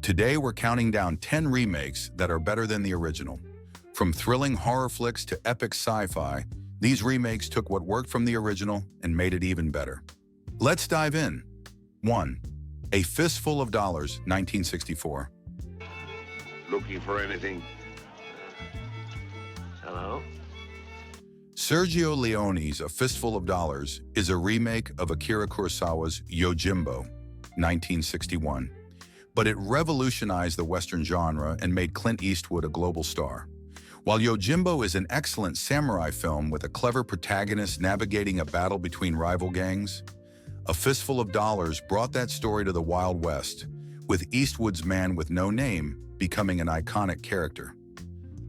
Today, we're counting down 10 remakes that are better than the original. From thrilling horror flicks to epic sci-fi, these remakes took what worked from the original and made it even better. Let's dive in. 1. A Fistful of Dollars, 1964. Looking for anything? Hello? Sergio Leone's A Fistful of Dollars is a remake of Akira Kurosawa's Yojimbo, 1961. But it revolutionized the Western genre and made Clint Eastwood a global star. While Yojimbo is an excellent samurai film with a clever protagonist navigating a battle between rival gangs, A Fistful of Dollars brought that story to the Wild West, with Eastwood's man with no name becoming an iconic character.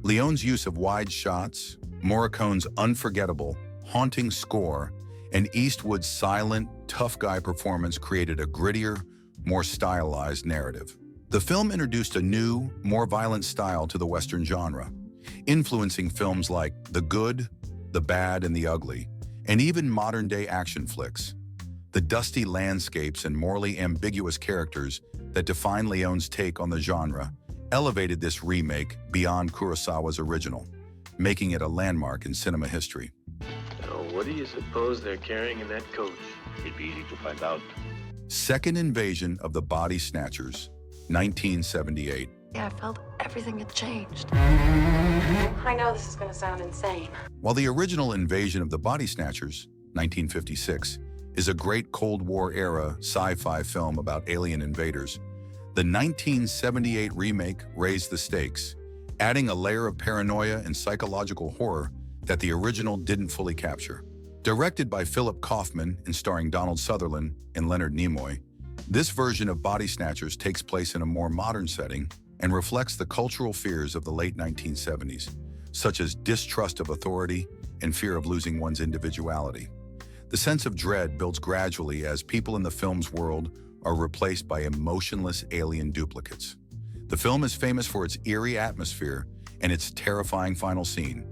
Leone's use of wide shots, Morricone's unforgettable, haunting score, and Eastwood's silent, tough guy performance created a grittier, more stylized narrative. The film introduced a new, more violent style to the Western genre, influencing films like The Good, The Bad, and The Ugly, and even modern-day action flicks. The dusty landscapes and morally ambiguous characters that define Leone's take on the genre elevated this remake beyond Kurosawa's original, making it a landmark in cinema history. Now, what do you suppose they're carrying in that coach? It'd be easy to find out. Second Invasion of the Body Snatchers, 1978. Yeah, I felt everything had changed. I know this is gonna sound insane. While the original Invasion of the Body Snatchers, 1956, is a great Cold War-era sci-fi film about alien invaders, the 1978 remake raised the stakes, adding a layer of paranoia and psychological horror that the original didn't fully capture. Directed by Philip Kaufman and starring Donald Sutherland and Leonard Nimoy, this version of Body Snatchers takes place in a more modern setting and reflects the cultural fears of the late 1970s, such as distrust of authority and fear of losing one's individuality. The sense of dread builds gradually as people in the film's world are replaced by emotionless alien duplicates. The film is famous for its eerie atmosphere and its terrifying final scene,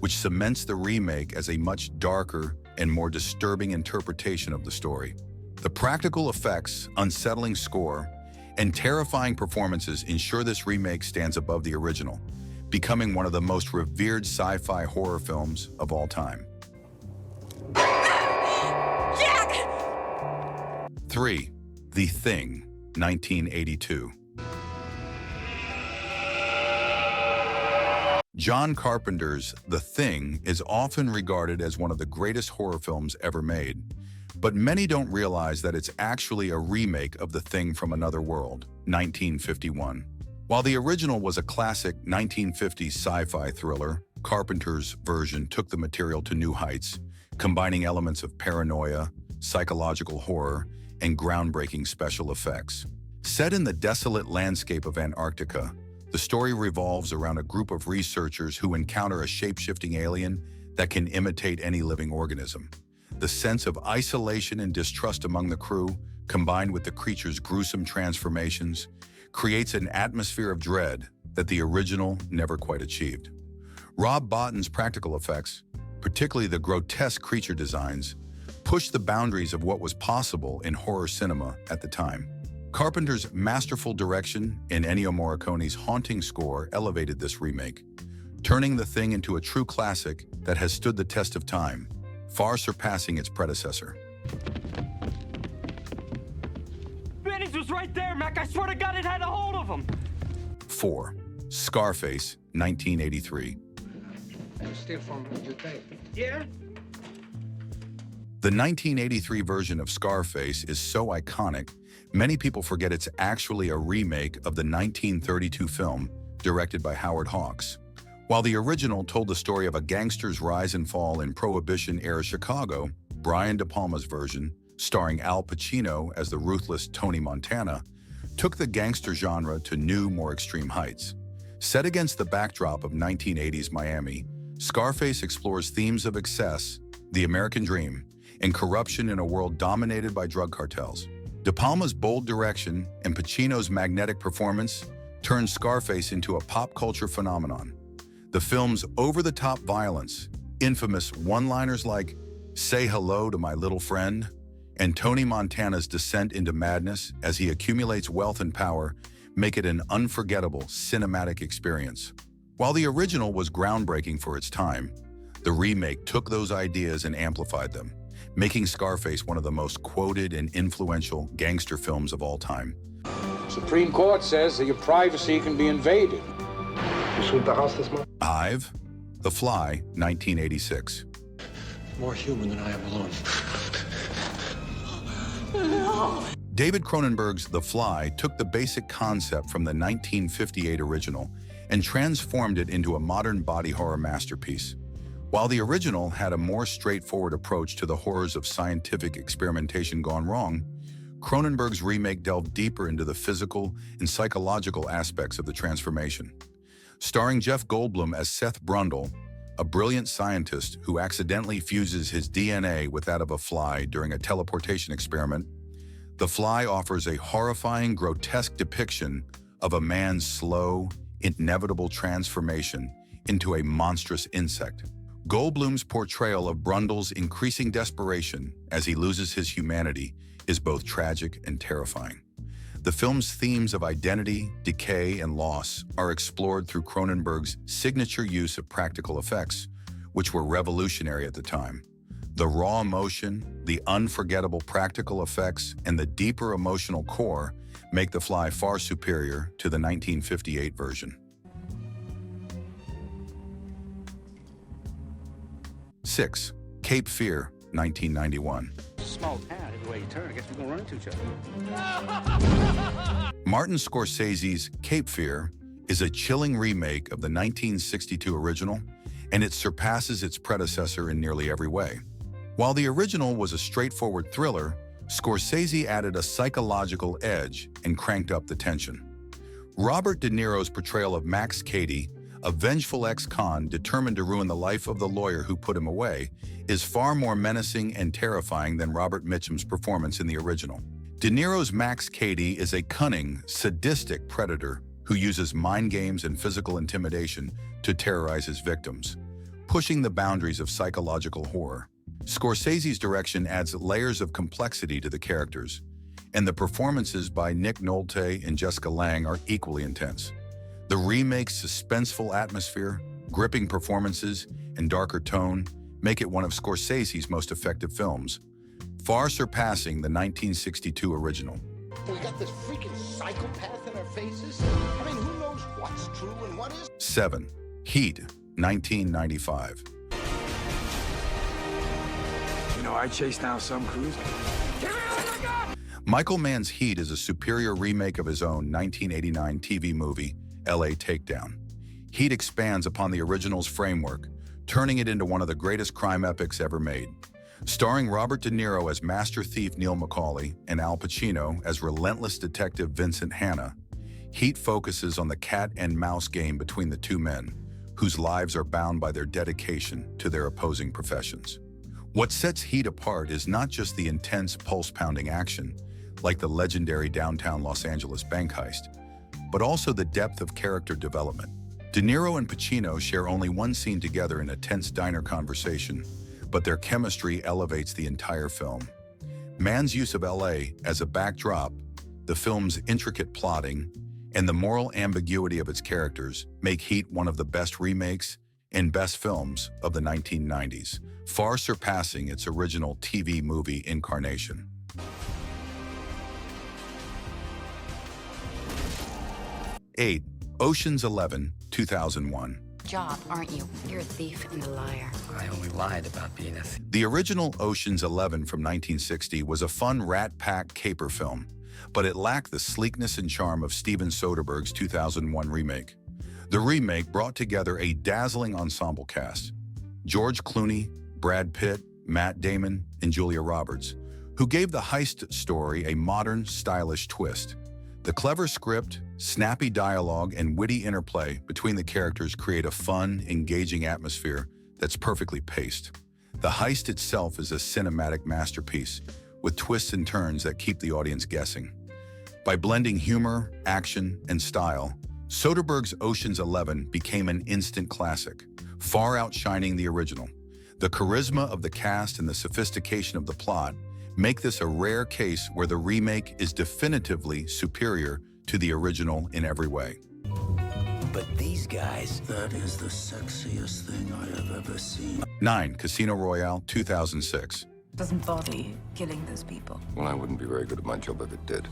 which cements the remake as a much darker and more disturbing interpretation of the story. The practical effects, unsettling score, and terrifying performances ensure this remake stands above the original, becoming one of the most revered sci-fi horror films of all time. 3. The Thing, 1982. John Carpenter's The Thing is often regarded as one of the greatest horror films ever made, but many don't realize that it's actually a remake of The Thing from Another World, 1951. While the original was a classic 1950s sci-fi thriller, Carpenter's version took the material to new heights, combining elements of paranoia, psychological horror, and groundbreaking special effects. Set in the desolate landscape of Antarctica, the story revolves around a group of researchers who encounter a shape-shifting alien that can imitate any living organism. The sense of isolation and distrust among the crew, combined with the creature's gruesome transformations, creates an atmosphere of dread that the original never quite achieved. Rob Bottin's practical effects, particularly the grotesque creature designs, pushed the boundaries of what was possible in horror cinema at the time. Carpenter's masterful direction and Ennio Morricone's haunting score elevated this remake, turning The Thing into a true classic that has stood the test of time, far surpassing its predecessor. Benny's was right there, Mac. I swear to God it had a hold of him. 4. Scarface, 1983. Still from your tape. Yeah? The 1983 version of Scarface is so iconic, many people forget it's actually a remake of the 1932 film directed by Howard Hawks. While the original told the story of a gangster's rise and fall in Prohibition-era Chicago, Brian De Palma's version, starring Al Pacino as the ruthless Tony Montana, took the gangster genre to new, more extreme heights. Set against the backdrop of 1980s Miami, Scarface explores themes of excess, the American dream, and corruption in a world dominated by drug cartels. De Palma's bold direction and Pacino's magnetic performance turned Scarface into a pop culture phenomenon. The film's over-the-top violence, infamous one-liners like, "Say hello to my little friend," and Tony Montana's descent into madness as he accumulates wealth and power make it an unforgettable cinematic experience. While the original was groundbreaking for its time, the remake took those ideas and amplified them, making Scarface one of the most quoted and influential gangster films of all time. Supreme Court says that your privacy can be invaded. Five, The Fly, 1986. More human than I am alone. David Cronenberg's The Fly took the basic concept from the 1958 original and transformed it into a modern body horror masterpiece. While the original had a more straightforward approach to the horrors of scientific experimentation gone wrong, Cronenberg's remake delved deeper into the physical and psychological aspects of the transformation. Starring Jeff Goldblum as Seth Brundle, a brilliant scientist who accidentally fuses his DNA with that of a fly during a teleportation experiment, The Fly offers a horrifying, grotesque depiction of a man's slow, inevitable transformation into a monstrous insect. Goldblum's portrayal of Brundle's increasing desperation as he loses his humanity is both tragic and terrifying. The film's themes of identity, decay, and loss are explored through Cronenberg's signature use of practical effects, which were revolutionary at the time. The raw emotion, the unforgettable practical effects, and the deeper emotional core make The Fly far superior to the 1958 version. 6. Cape Fear, 1991. Small town, every way you turn, I guess we're gonna run into each other. Martin Scorsese's Cape Fear is a chilling remake of the 1962 original, and it surpasses its predecessor in nearly every way. While the original was a straightforward thriller, Scorsese added a psychological edge and cranked up the tension. Robert De Niro's portrayal of Max Cady, a vengeful ex-con determined to ruin the life of the lawyer who put him away, is far more menacing and terrifying than Robert Mitchum's performance in the original. De Niro's Max Cady is a cunning, sadistic predator who uses mind games and physical intimidation to terrorize his victims, pushing the boundaries of psychological horror. Scorsese's direction adds layers of complexity to the characters, and the performances by Nick Nolte and Jessica Lange are equally intense. The remake's suspenseful atmosphere, gripping performances, and darker tone make it one of Scorsese's most effective films, far surpassing the 1962 original. We got this freaking psychopath in our faces. I mean, who knows what's true and what is? 7. Heat, 1995. You know, I chased down some cruise. Michael Mann's Heat is a superior remake of his own 1989 TV movie, LA Takedown. Heat expands upon the original's framework, turning it into one of the greatest crime epics ever made. Starring Robert De Niro as master thief Neil McCauley and Al Pacino as relentless detective Vincent Hanna, Heat focuses on the cat and mouse game between the two men, whose lives are bound by their dedication to their opposing professions. What sets Heat apart is not just the intense, pulse-pounding action, like the legendary downtown Los Angeles bank heist, but also the depth of character development. De Niro and Pacino share only one scene together in a tense diner conversation, but their chemistry elevates the entire film. Mann's use of LA as a backdrop, the film's intricate plotting, and the moral ambiguity of its characters make Heat one of the best remakes and best films of the 1990s, far surpassing its original TV movie incarnation. 8. Ocean's 11, 2001. Job, aren't you? You're a thief and a liar. I only lied about being a thief. The original Ocean's 11 from 1960 was a fun rat pack caper film, but it lacked the sleekness and charm of Steven Soderbergh's 2001 remake. The remake brought together a dazzling ensemble cast: George Clooney, Brad Pitt, Matt Damon, and Julia Roberts, who gave the heist story a modern, stylish twist. The clever script, snappy dialogue, and witty interplay between the characters create a fun, engaging atmosphere that's perfectly paced. The heist itself is a cinematic masterpiece, with twists and turns that keep the audience guessing. By blending humor, action, and style, Soderbergh's Ocean's 11 became an instant classic, far outshining the original. The charisma of the cast and the sophistication of the plot make this a rare case where the remake is definitively superior to the original in every way. But these guys, that is the sexiest thing I have ever seen. 9. Casino Royale, 2006. Doesn't bother you killing those people? Well, I wouldn't be very good at my job if it did.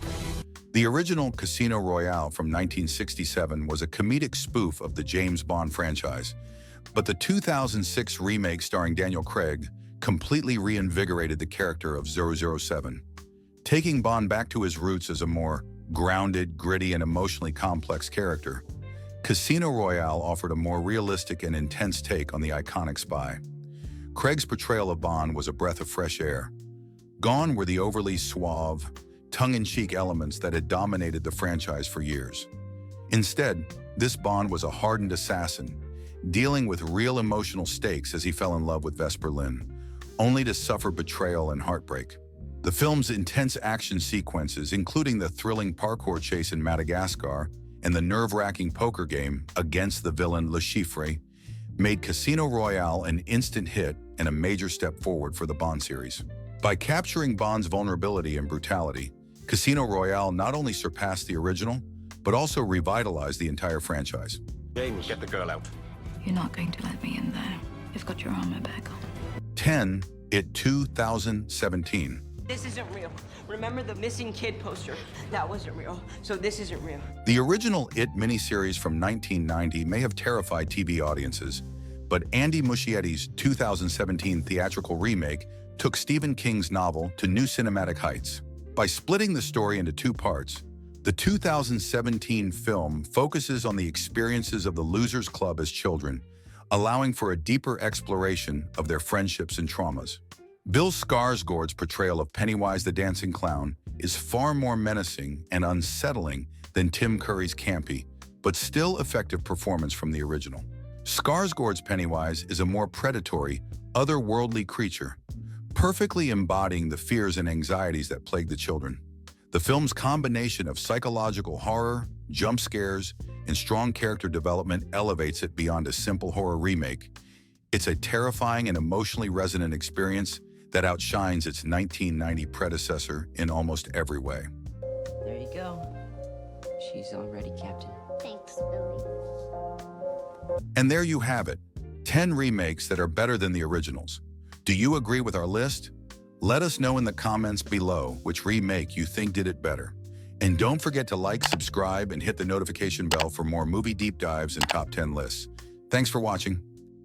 The original Casino Royale from 1967 was a comedic spoof of the James Bond franchise, but the 2006 remake starring Daniel Craig completely reinvigorated the character of 007, taking Bond back to his roots as a more grounded, gritty, and emotionally complex character. Casino Royale offered a more realistic and intense take on the iconic spy. Craig's portrayal of Bond was a breath of fresh air. Gone were the overly suave, tongue-in-cheek elements that had dominated the franchise for years. Instead, this Bond was a hardened assassin, dealing with real emotional stakes as he fell in love with Vesper Lynd, only to suffer betrayal and heartbreak. The film's intense action sequences, including the thrilling parkour chase in Madagascar and the nerve-wracking poker game against the villain Le Chiffre, made Casino Royale an instant hit and a major step forward for the Bond series. By capturing Bond's vulnerability and brutality, Casino Royale not only surpassed the original, but also revitalized the entire franchise. James, get the girl out. You're not going to let me in there. You've got your armor back on. 10. It 2017. This isn't real. Remember the missing kid poster? That wasn't real, so this isn't real. The original It miniseries from 1990 may have terrified TV audiences, but Andy Muschietti's 2017 theatrical remake took Stephen King's novel to new cinematic heights. By splitting the story into two parts, the 2017 film focuses on the experiences of the Losers Club as children, allowing for a deeper exploration of their friendships and traumas. Bill Skarsgård's portrayal of Pennywise the Dancing Clown is far more menacing and unsettling than Tim Curry's campy, but still effective performance from the original. Skarsgård's Pennywise is a more predatory, otherworldly creature, perfectly embodying the fears and anxieties that plague the children. The film's combination of psychological horror, jump scares, and strong character development elevates it beyond a simple horror remake. It's a terrifying and emotionally resonant experience that outshines its 1990 predecessor in almost every way. There you go. She's all ready, Captain. Thanks, Billy. And there you have it, 10 remakes that are better than the originals. Do you agree with our list? Let us know in the comments below which remake you think did it better. And don't forget to like, subscribe, and hit the notification bell for more movie deep dives and top 10 lists. Thanks for watching.